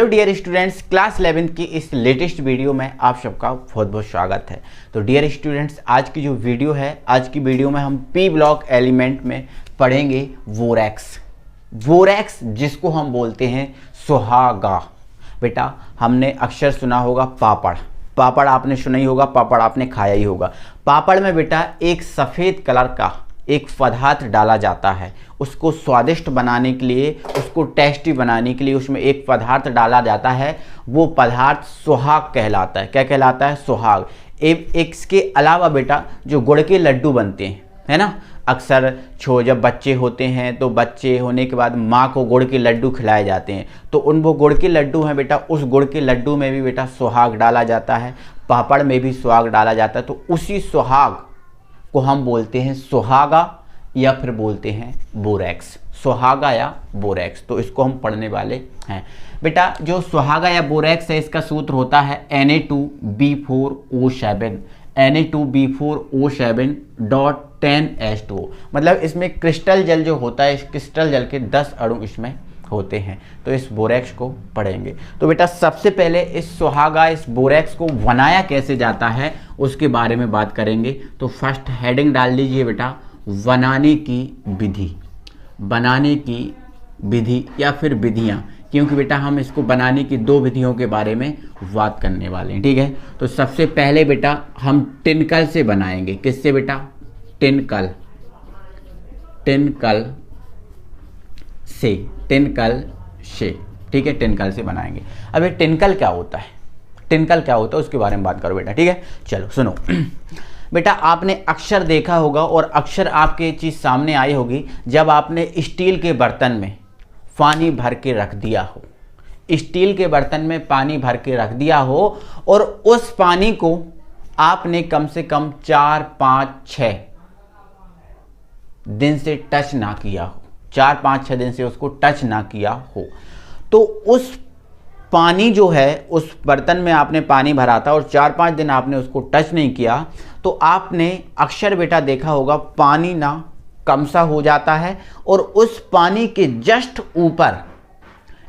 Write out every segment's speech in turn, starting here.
Hello dear students, class 11 की इस latest video में आप सबका बहुत बहुत स्वागत है। तो डियर स्टूडेंट्स, आज की जो वीडियो है, आज की वीडियो में हम पी ब्लॉक एलिमेंट में पढ़ेंगे बोरैक्स। बोरैक्स जिसको हम बोलते हैं सुहागा। बेटा हमने अक्सर सुना होगा पापड़, पापड़ आपने सुना ही होगा, पापड़ आपने खाया ही होगा। पापड़ में बेटा एक सफ़ेद कलर का एक पदार्थ डाला जाता है, उसको स्वादिष्ट बनाने के लिए, उसको टेस्टी बनाने के लिए उसमें एक पदार्थ डाला जाता है। वो पदार्थ सुहाग कहलाता है। क्या कहलाता है? सुहाग। इसके अलावा बेटा जो गुड़ के लड्डू बनते हैं, है ना, अक्सर जब बच्चे होते हैं तो बच्चे होने के बाद माँ को गुड़ के लड्डू खिलाए जाते हैं, तो वो गुड़ के लड्डू हैं बेटा, उस गुड़ के लड्डू में भी बेटा सुहाग डाला जाता है, पापड़ में भी सुहाग डाला जाता है। तो उसी सुहाग को हम बोलते हैं सुहागा या फिर बोलते हैं बोरैक्स। सुहागा या बोरैक्स, तो इसको हम पढ़ने वाले हैं। बेटा जो सुहागा या बोरैक्स है, इसका सूत्र होता है Na2B4O7 Na2B4O7.10H2O। मतलब इसमें क्रिस्टल जल जो होता है, इस क्रिस्टल जल के 10 अणु इसमें होते हैं। तो इस बोरैक्स को पढ़ेंगे। तो बेटा सबसे पहले इस सुहागा, इस बोरैक्स को बनाया कैसे जाता है उसके बारे में बात करेंगे। तो फर्स्ट हेडिंग डाल लीजिए बेटा, बनाने की विधि। बनाने की विधि या फिर विधियाँ, क्योंकि बेटा हम इसको बनाने की 2 विधियों के बारे में बात करने वाले हैं। ठीक है, तो सबसे पहले बेटा हम टिनकल से बनाएंगे। किससे बेटा? टिनकल। टिनकल से, टिनकल से। ठीक है, टिनकल से बनाएंगे। अब ये टिनकल क्या होता है, टिनकल क्या होता है उसके बारे में बात करो बेटा। ठीक है, चलो सुनो बेटा, आपने अक्सर देखा होगा और अक्सर आपके चीज़ सामने आई होगी, जब आपने स्टील के बर्तन में पानी भर के रख दिया हो, स्टील के बर्तन में पानी भर के रख दिया हो और उस पानी को आपने कम से कम 4, 5, 6 दिन से टच ना किया हो, 4, 5, 6 दिन से उसको टच ना किया हो, तो उस पानी जो है, उस बर्तन में आपने पानी भरा था और 4, 5 दिन आपने उसको टच नहीं किया, तो आपने अक्सर बेटा देखा होगा पानी ना कम सा हो जाता है और उस पानी के जस्ट ऊपर,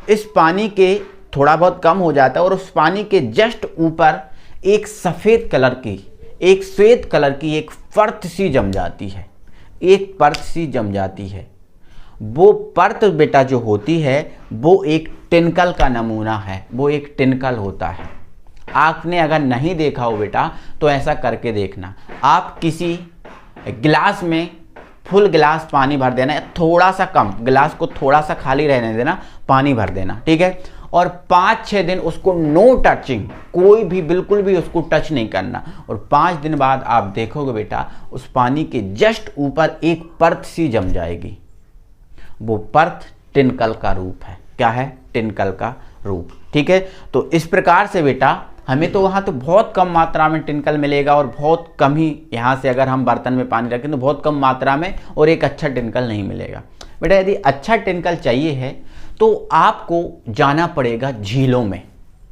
इस पानी के थोड़ा बहुत कम हो जाता है और उस पानी के जस्ट ऊपर एक सफ़ेद कलर की, एक श्वेत कलर की एक परत सी जम जाती है, एक परत सी जम जाती है। वो परत बेटा जो होती है वो एक टिनकल का नमूना है, वो एक टिनकल होता है। आपने अगर नहीं देखा हो बेटा तो ऐसा करके देखना, आप किसी गिलास में फुल गिलास पानी भर देना, थोड़ा सा कम, गिलास को थोड़ा सा खाली रहने देना, पानी भर देना। ठीक है, और 5-6 दिन उसको नो टचिंग, कोई भी बिल्कुल भी उसको टच नहीं करना, और 5 दिन बाद आप देखोगे बेटा उस पानी के जस्ट ऊपर एक परत सी जम जाएगी। वो परत टिनकल का रूप है। क्या है? टिनकल का रूप। ठीक है, तो इस प्रकार से बेटा हमें तो वहाँ तो बहुत कम मात्रा में टिनकल मिलेगा और बहुत कम ही, यहाँ से अगर हम बर्तन में पानी रखें तो बहुत कम मात्रा में और एक अच्छा टिनकल नहीं मिलेगा। बेटा यदि अच्छा टिनकल चाहिए है तो आपको जाना पड़ेगा झीलों में।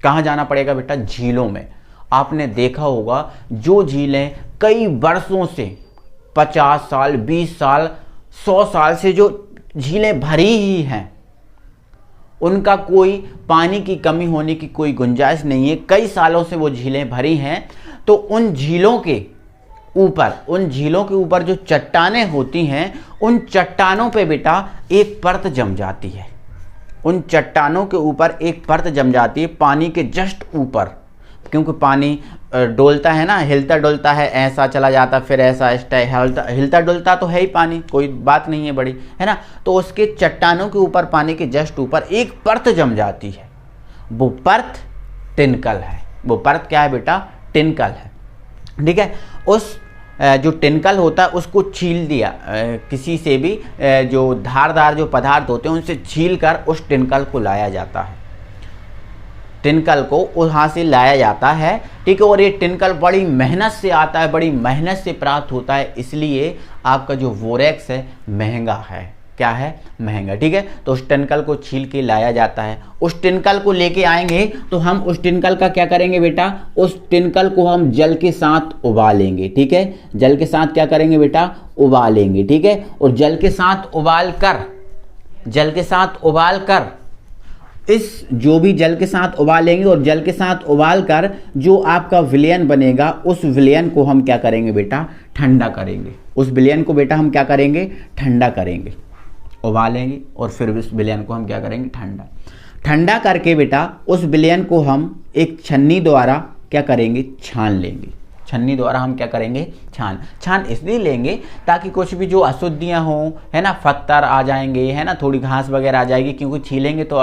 कहाँ जाना पड़ेगा बेटा? झीलों में। आपने देखा होगा जो झीलें कई वर्षों से, 50 साल, 20 साल, 100 साल से जो झीलें भरी ही हैं, उनका कोई पानी की कमी होने की कोई गुंजाइश नहीं है, कई सालों से वो झीलें भरी हैं। तो उन झीलों के ऊपर जो चट्टानें होती हैं, उन चट्टानों पे बेटा एक परत जम जाती है। उन चट्टानों के ऊपर एक परत जम जाती है पानी के जस्ट ऊपर, क्योंकि पानी डोलता है ना, हिलता डुलता है, ऐसा चला जाता फिर ऐसा, हिलता डुलता तो है ही पानी, कोई बात नहीं है बड़ी, है ना। तो उसके चट्टानों के ऊपर, पानी के जस्ट ऊपर एक परत जम जाती है, वो परत टिनकल है। वो परत क्या है बेटा? टिनकल है। ठीक है, उस जो टिनकल होता है उसको छील दिया, किसी से भी जो धारदार जो पदार्थ होते हैं उनसे छील कर उस टिनकल को लाया जाता है, टिनकल को वहाँ से लाया जाता है। ठीक है, और ये टिनकल बड़ी मेहनत से आता है, बड़ी मेहनत से प्राप्त होता है, इसलिए आपका जो बोरैक्स है महंगा है। क्या है? महंगा। ठीक है, तो उस टिनकल को छील के लाया जाता है। उस टिनकल को लेके आएंगे तो हम उस टिनकल का क्या करेंगे बेटा? उस टिनकल को हम जल के साथ उबालेंगे। ठीक है, जल के साथ क्या करेंगे बेटा? उबालेंगे। ठीक है, और जल के साथ उबाल कर इस जो भी जल के साथ उबालेंगे और जल के साथ उबाल कर जो आपका विलयन बनेगा उस विलयन को हम क्या करेंगे बेटा, ठंडा करेंगे। उस विलयन को बेटा हम क्या करेंगे, ठंडा करेंगे। उबालेंगे और फिर उस विलयन को हम क्या करेंगे, ठंडा करके बेटा उस विलयन को हम एक छन्नी द्वारा क्या करेंगे, छान लेंगे। छन्नी द्वारा हम क्या करेंगे, छान इसलिए लेंगे ताकि कुछ भी जो अशुद्धियां हों, है ना, फत्तर आ जाएंगे, है ना, थोड़ी घास वगैरह आ जाएगी, क्योंकि छीलेंगे तो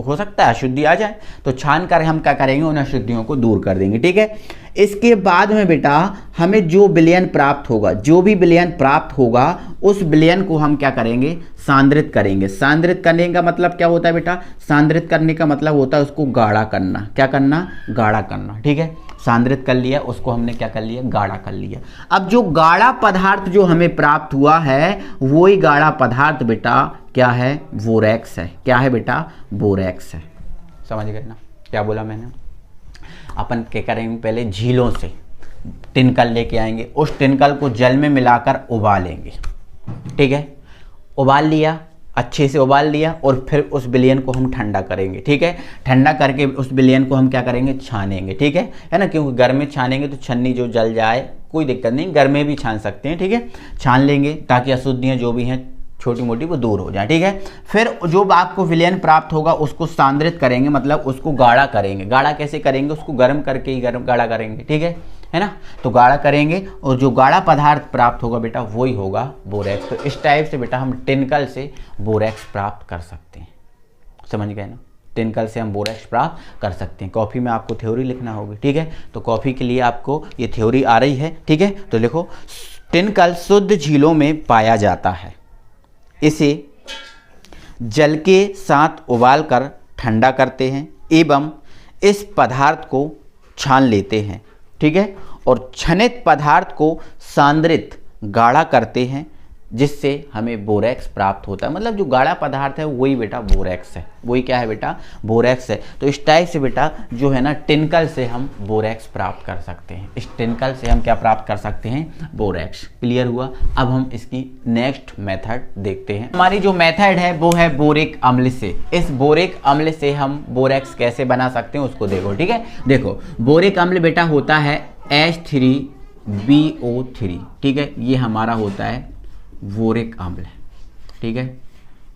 हो सकता है अशुद्धि आ जाए। तो छान कर हम क्या करेंगे, उन अशुद्धियों को दूर कर देंगे। ठीक है, इसके बाद में बेटा हमें जो विलयन प्राप्त होगा, जो भी विलयन प्राप्त होगा उस विलयन को हम क्या करेंगे, सांद्रित करेंगे। सांद्रित करने का मतलब क्या होता है बेटा, सांद्रित करने का मतलब होता है उसको गाढ़ा करना। क्या करना, गाढ़ा करना। ठीक है, सांद्रित कर लिया, उसको हमने क्या कर लिया, गाढ़ा कर लिया। अब जो गाढ़ा पदार्थ जो हमें प्राप्त हुआ है वही गाढ़ा पदार्थ बेटा क्या है, बोरेक्स है। क्या है बेटा, बोरेक्स है। समझ गए ना क्या बोला मैंने। अपन क्या करेंगे, पहले झीलों से टिनकल लेके आएंगे, उस टिनकल को जल में मिलाकर उबालेंगे। ठीक है, उबाल लिया, अच्छे से उबाल लिया और फिर उस विलयन को हम ठंडा करेंगे। ठीक है, ठंडा करके उस विलयन को हम क्या करेंगे, छानेंगे। ठीक है ना, क्योंकि घर में छानेंगे तो छन्नी जो जल जाए कोई दिक्कत नहीं, घर में भी छान सकते हैं। ठीक है, छान लेंगे ताकि अशुद्धियाँ जो भी हैं छोटी मोटी वो दूर हो जाए। ठीक है, फिर जो आपको विलयन प्राप्त होगा उसको सांद्रित करेंगे, मतलब उसको गाढ़ा करेंगे। गाढ़ा कैसे करेंगे, उसको गर्म करके ही गाढ़ा करेंगे। ठीक है ना, तो गाढ़ा करेंगे और जो गाढ़ा पदार्थ प्राप्त होगा बेटा वही होगा बोरेक्स। तो इस टाइप से बेटा हम टिनकल से बोरेक्स प्राप्त कर सकते हैं। समझ गए ना, टिनकल से हम बोरेक्स प्राप्त कर सकते हैं। कॉपी में आपको थ्योरी लिखना होगी। ठीक है, तो कॉपी के लिए आपको ये थ्योरी आ रही है। ठीक है, तो लिखो, टिनकल शुद्ध झीलों में पाया जाता है। इसे जल के साथ उबाल कर ठंडा करते हैं एवं इस पदार्थ को छान लेते हैं। ठीक है, और छनित पदार्थ को सांद्रित गाढ़ा करते हैं, जिससे हमें बोरेक्स प्राप्त होता है। मतलब जो गाढ़ा पदार्थ है वही बेटा बोरेक्स है। वही क्या है बेटा, बोरेक्स है। तो इस टाइप से बेटा जो है ना टिनकल से हम बोरेक्स प्राप्त कर सकते हैं। इस टिनकल से हम क्या प्राप्त कर सकते हैं, बोरेक्स। क्लियर हुआ। अब हम इसकी नेक्स्ट मेथड देखते हैं। हमारी जो मेथड है वो है बोरिक अम्ल से। इस बोरिक अम्ल से हम बोरेक्स कैसे बना सकते हैं उसको देखो। ठीक है, देखो बोरिक अम्ल बेटा होता है H3BO3। ठीक है, ये हमारा होता है बोरिक अम्ल। ठीक है,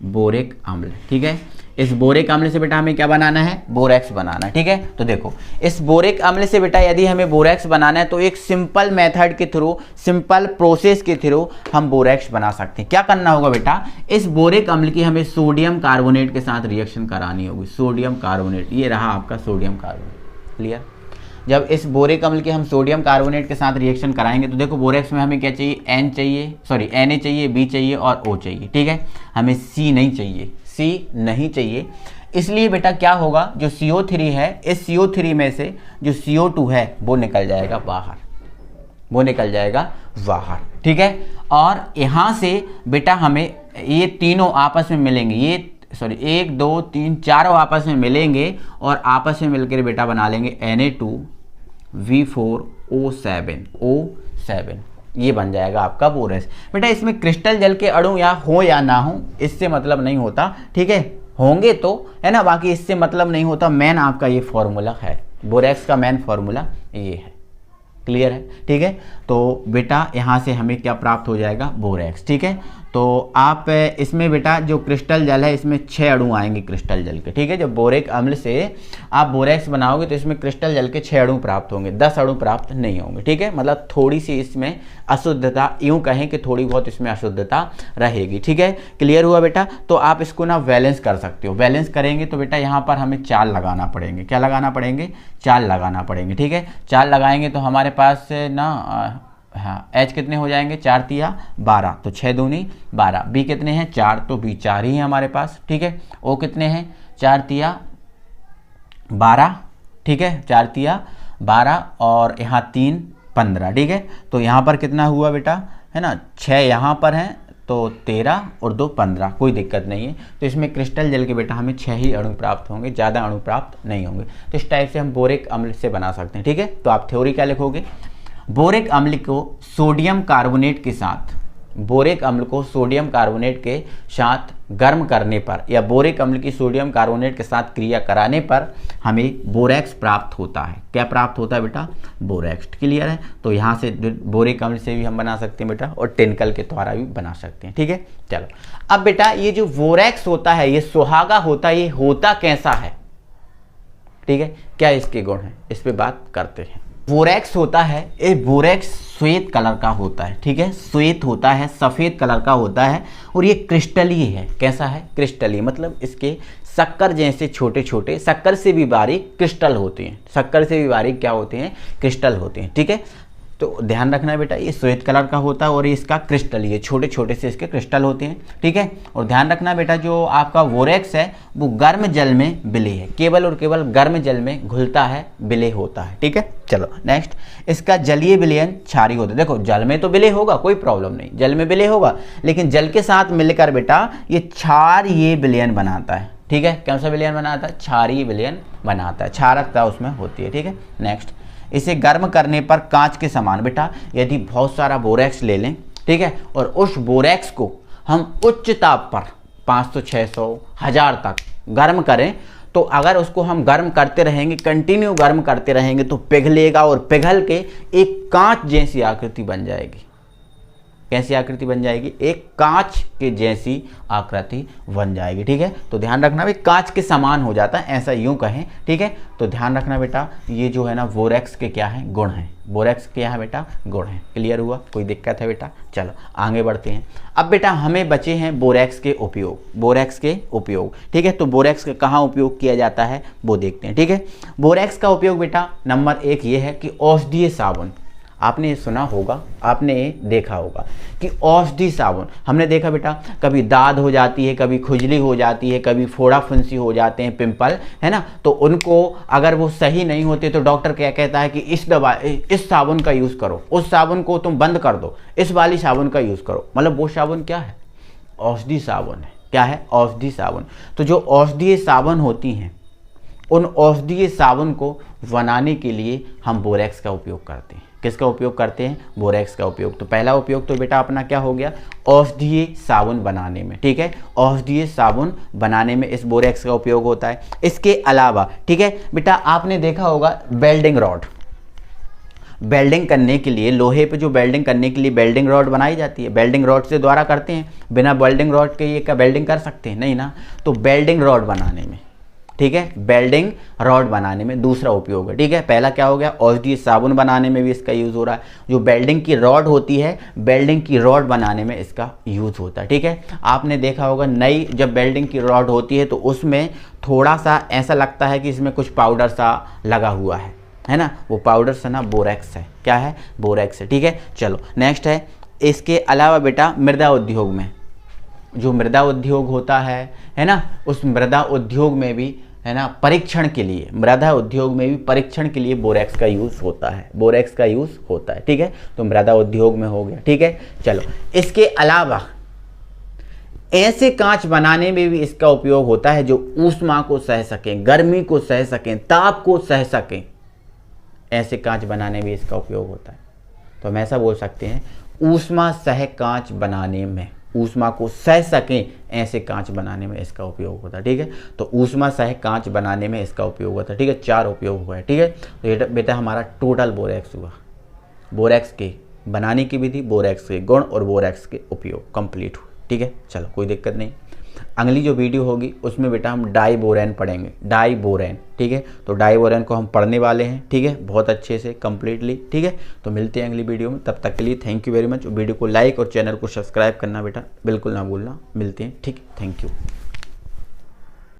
बोरिक अम्ल। ठीक है, इस बोरिक अम्ल से बेटा हमें क्या बनाना है, बोरेक्स बनाना है। ठीक है, तो देखो इस बोरिक अम्ल से बेटा यदि हमें बोरेक्स बनाना है तो एक सिंपल मेथड के थ्रू, सिंपल प्रोसेस के थ्रू हम बोरेक्स बना सकते हैं। क्या करना होगा बेटा, इस बोरिक अम्ल की हमें सोडियम कार्बोनेट के साथ रिएक्शन करानी होगी। सोडियम कार्बोनेट, ये रहा आपका सोडियम कार्बोनेट। क्लियर। जब इस बोरिक अम्ल के हम सोडियम कार्बोनेट के साथ रिएक्शन कराएंगे तो देखो बोरेक्स में हमें क्या चाहिए, Na चाहिए, B चाहिए और O चाहिए। ठीक है, हमें C नहीं चाहिए। इसलिए बेटा क्या होगा, जो CO3 है, इस CO3 में से जो CO2 है वो निकल जाएगा बाहर। ठीक है, और यहाँ से बेटा हमें ये तीनों आपस में मिलेंगे, 1 2 3 चारों आपस में मिलेंगे और आपस में मिलकर बेटा बना लेंगे Na2V4O7। ये बन जाएगा आपका बोरेक्स। बेटा इसमें क्रिस्टल जल के अणु या ना हो इससे मतलब नहीं होता। ठीक है, होंगे तो है ना, बाकी इससे मतलब नहीं होता। मेन आपका ये फॉर्मूला है, बोरेक्स का मेन फॉर्मूला ये है। क्लियर है। ठीक है, तो बेटा यहाँ से हमें क्या प्राप्त हो जाएगा, बोरेक्स। ठीक है, तो आप इसमें बेटा जो क्रिस्टल जल है इसमें 6 अणु आएंगे क्रिस्टल जल के। ठीक है, जब बोरिक अम्ल से आप बोरेक्स बनाओगे तो इसमें क्रिस्टल जल के 6 अणु प्राप्त होंगे, 10 अणु प्राप्त नहीं होंगे। ठीक है, मतलब थोड़ी सी इसमें अशुद्धता, यूं कहें कि थोड़ी बहुत इसमें अशुद्धता रहेगी। ठीक है, क्लियर हुआ बेटा। तो आप इसको ना बैलेंस कर सकते हो। बैलेंस करेंगे तो बेटा यहाँ पर हमें चाल लगाना पड़ेंगे। क्या लगाना पड़ेंगे, चाल लगाना पड़ेंगे। ठीक है, चाल लगाएंगे तो हमारे पास ना H कितने हो जाएंगे, 4 तिया 12, तो 6 दूनी 12। B कितने हैं, 4, तो B 4 ही है हमारे पास। ठीक है, O कितने हैं, 4 तिया 12। ठीक है, 4 तिया 12 और यहाँ 3 15। ठीक है, तो यहाँ पर कितना हुआ बेटा, है ना, 6 यहाँ पर हैं तो 13 और 2 15, कोई दिक्कत नहीं है। तो इसमें क्रिस्टल जल के बेटा हमें 6 ही अणु प्राप्त होंगे, ज़्यादा अणु प्राप्त नहीं होंगे। तो इस टाइप से हम बोरिक अम्ल से बना सकते हैं। ठीक है, तो आप थ्योरी क्या लिखोगे, बोरिक अम्ल को सोडियम कार्बोनेट के साथ बोरिक अम्ल को सोडियम कार्बोनेट के साथ गर्म करने पर या बोरिक अम्ल की सोडियम कार्बोनेट के साथ क्रिया कराने पर हमें बोरैक्स प्राप्त होता है। क्या प्राप्त होता है बेटा? बोरैक्स। क्लियर है? तो यहाँ से बोरिक अम्ल से भी हम बना सकते हैं बेटा और टिनकल के द्वारा भी बना सकते हैं। ठीक है, चलो अब बेटा ये जो बोरैक्स होता है, ये सुहागा होता है, ये होता कैसा है? ठीक है, क्या इसके गुण हैं, इस पे बात करते हैं। बोरैक्स होता है, ये बोरैक्स श्वेत कलर का होता है। ठीक है, श्वेत होता है, सफ़ेद कलर का होता है और ये क्रिस्टलीय है। कैसा है? क्रिस्टलीय, मतलब इसके शक्कर जैसे छोटे छोटे, शक्कर से भी बारीक क्रिस्टल होते हैं। शक्कर से भी बारीक क्या होते हैं? क्रिस्टल होते हैं। ठीक है, तो ध्यान रखना बेटा, ये श्वेत कलर का होता है और इसका क्रिस्टल, ये छोटे छोटे से इसके क्रिस्टल होते हैं। ठीक है, और ध्यान रखना बेटा, जो आपका बोरैक्स है वो गर्म जल में विलेय है, केवल और केवल गर्म जल में घुलता है, विलेय होता है। ठीक है, चलो नेक्स्ट, इसका जलीय विलयन क्षारीय होता है। देखो जल में तो विलेय होगा, कोई प्रॉब्लम नहीं, जल में विलेय होगा, लेकिन जल के साथ मिलकर बेटा ये क्षारीय विलयन बनाता है। ठीक है, कौन सा विलयन बनाता है? क्षारीय विलयन बनाता है, क्षारकता उसमें होती है। ठीक है, नेक्स्ट, इसे गर्म करने पर कांच के समान। बेटा यदि बहुत सारा बोरैक्स ले लें, ठीक है, और उस बोरैक्स को हम उच्च ताप पर 500, 600, 1000 तक गर्म करें, तो अगर उसको हम गर्म करते रहेंगे, कंटिन्यू गर्म करते रहेंगे, तो पिघलेगा और पिघल के एक कांच जैसी आकृति बन जाएगी। कैसी आकृति बन जाएगी? एक कांच के जैसी आकृति बन जाएगी। ठीक है, तो ध्यान रखना भाई, कांच के समान हो जाता है, ऐसा यूं कहें। ठीक है, तो ध्यान रखना बेटा, ये जो है ना बोरैक्स के क्या है? गुण हैं। बोरैक्स के क्या है बेटा? गुण हैं। क्लियर हुआ? कोई दिक्कत है बेटा? चलो आगे बढ़ते हैं। अब बेटा हमें बचे हैं बोरैक्स के उपयोग। बोरैक्स के उपयोग, ठीक है, तो बोरैक्स का कहाँ उपयोग किया जाता है वो देखते हैं। ठीक है, बोरैक्स का उपयोग बेटा नंबर 1 ये है कि औषधीय साबुन। आपने ये सुना होगा, आपने ये देखा होगा कि औषधि साबुन, हमने देखा बेटा, कभी दाद हो जाती है, कभी खुजली हो जाती है, कभी फोड़ा फुंसी हो जाते हैं, पिंपल, है ना, तो उनको अगर वो सही नहीं होते तो डॉक्टर क्या कहता है कि इस साबुन का यूज़ करो, उस साबुन को तुम बंद कर दो, इस वाली साबुन का यूज़ करो। मतलब वो साबुन क्या है? औषधि साबुन है। क्या है? औषधि साबुन। तो जो औषधीय साबुन होती हैं, उन औषधीय साबुन को बनाने के लिए हम बोरैक्स का उपयोग करते हैं। किसका उपयोग करते हैं? बोरैक्स का उपयोग। तो पहला उपयोग तो बेटा अपना क्या हो गया? औषधीय साबुन बनाने में। ठीक है, औषधीय साबुन बनाने में इस बोरैक्स का उपयोग होता है। इसके अलावा, ठीक है बेटा, आपने देखा होगा वेल्डिंग रॉड, वेल्डिंग करने के लिए, लोहे पे जो वेल्डिंग करने के लिए वेल्डिंग रॉड बनाई जाती है, वेल्डिंग रॉड से द्वारा करते हैं। बिना वेल्डिंग रॉड के ये क्या वेल्डिंग कर सकते हैं? नहीं ना। तो वेल्डिंग रॉड बनाने में, ठीक है, वेल्डिंग रॉड बनाने में दूसरा उपयोग है। ठीक है, पहला क्या हो गया? औषधीय साबुन बनाने में भी इसका यूज़ हो रहा है। जो वेल्डिंग की रॉड होती है, वेल्डिंग की रॉड बनाने में इसका यूज़ होता है। ठीक है, आपने देखा होगा नई जब वेल्डिंग की रॉड होती है तो उसमें थोड़ा सा ऐसा लगता है कि इसमें कुछ पाउडर सा लगा हुआ है ना, वो पाउडर सा ना बोरैक्स है। क्या है? बोरैक्स है। ठीक है, चलो नेक्स्ट है, इसके अलावा बेटा मृदा उद्योग में, जो मृदा उद्योग होता है ना, उस मृदा उद्योग में भी, है ना, परीक्षण के लिए, मृदा उद्योग में भी परीक्षण के लिए बोरैक्स का यूज़ होता है। बोरैक्स का यूज़ होता है। ठीक है, तो मृदा उद्योग में हो गया। ठीक है, चलो इसके अलावा ऐसे कांच बनाने में भी इसका उपयोग होता है जो ऊष्मा को सह सकें, गर्मी को सह सकें, ताप को सह सकें। ऐसे कांच बनाने में इसका उपयोग होता है। तो हम ऐसा बोल सकते हैं, ऊष्मा सह कांच बनाने में, ऊष्मा को सह सकें ऐसे कांच बनाने में इसका उपयोग होता है। ठीक है, तो ऊष्मा सह कांच बनाने में इसका उपयोग होता है। ठीक है, 4 उपयोग हुआ है। ठीक है, तो ये बेटा हमारा टोटल बोरैक्स हुआ। बोरैक्स के बनाने की विधि, बोरैक्स के गुण और बोरैक्स के उपयोग कंप्लीट हुए। ठीक है, चलो कोई दिक्कत नहीं। अगली जो वीडियो होगी उसमें बेटा हम डाइबोरैन पढ़ेंगे। डाइबोरैन, ठीक है, तो डाइबोरैन को हम पढ़ने वाले हैं। ठीक है, बहुत अच्छे से कंप्लीटली। ठीक है, तो मिलते हैं अगली वीडियो में, तब तक के लिए thank you very much. Video को लाइक और चैनल को सब्सक्राइब करना बेटा बिल्कुल ना भूलना। मिलते हैं, ठीक, थैंक यू।